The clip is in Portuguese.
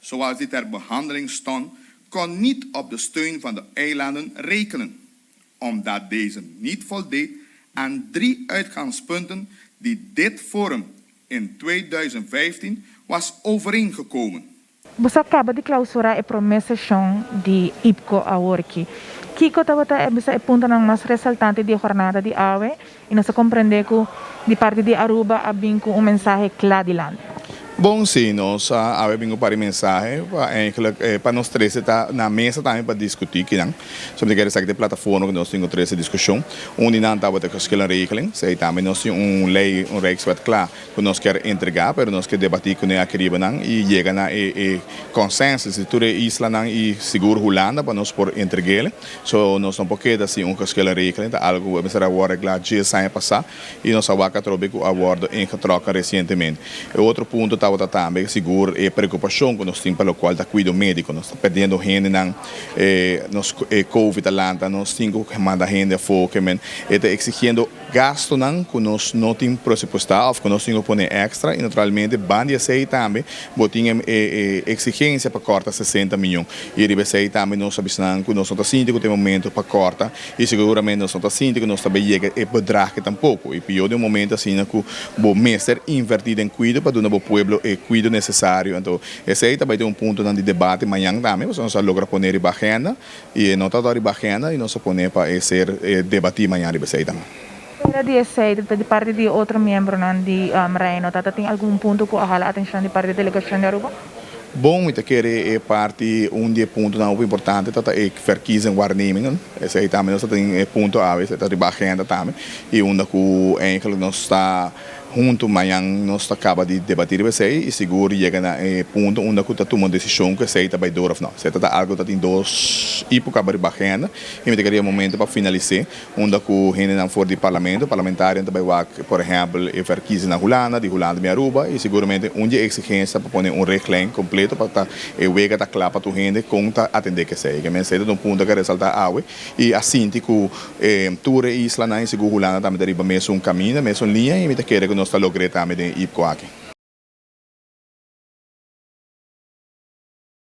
zoals die ter behandeling stond, kon niet op de steun van de eilanden rekenen, omdat deze niet voldeed aan 3 uitgangspunten die dit forum in 2015 was overeengekomen. Você acaba de clausurar a promessa de IPKO a work. Kiko tawata bisa punto ng mas resaltante di jornada di awe e nasa compreender ko di parte di Aruba abing com mensaje claro de land. Bom, sim, nós abrimos para mensagem para nós três estar na mesa também para discutir que não sobre que essa plataforma que nós temos três discussão onde não estava ter aquela regeling sei também nós temos lei regswet claro que nós quer entregar pero nós quer debater com a queriba não e chega na consenso se tudo isla não e seguro Holanda para nós por entregar so nós não pode assim aquela regeling algo vai ser agora claro dia sai passar e nós abaca trobe com acordo em que troca recentemente outro ponto estava também seguro e preocupação que nós temos pelo qual está cuidado médico nós está perdendo gente não nós Covid alanta nós temos que mandar gente fora men está exigindo gasto não que nós não temos presupuestado que nós temos que pôr extra e naturalmente bandia sei também botinha exigência para corta 60 milhões e ribe sei também nós sabemos que nós não está sentindo que tem momento para corta e seguramente nós não está sentindo que nós também chega e bedrag tampouco e pior de momento assim que o mestre invertido em cuidado para do povo e cuido necessário então esse aí também tem ponto de debate amanhã também nós vamos lograr pôr em agenda e não está em agenda e nós vamos pôr para ser debatir amanhã esse aí também. Pela de parte de outro membro de Reino, tem algum ponto que a atenção de parte da delegação de Aruba? Bom, muito querer parte dos pontos não importante é verkiezen waarnemingen. Esse aí também nós tem ponto a vezes está de agenda também e onde que eigenlijk nós está junto amanhã nós acaba de debater isso e seguro chega na ponto onde que está tomando decisão que sei também dor não se está algo que tem dois época de agenda e me queria momento para finalizar onde que gente não for de parlamentário também vai por exemplo verkiezen na Holanda de Aruba e seguramente onde exigência para pôr regeling completo para estar wega tá claro para tu gente conta atender que sei que me sei de ponto que ressaltar awe e assim que tour isla na seguro Holanda também deriva mesmo caminho mesmo linha e me queria que nós está logrando também de IPKO aqui.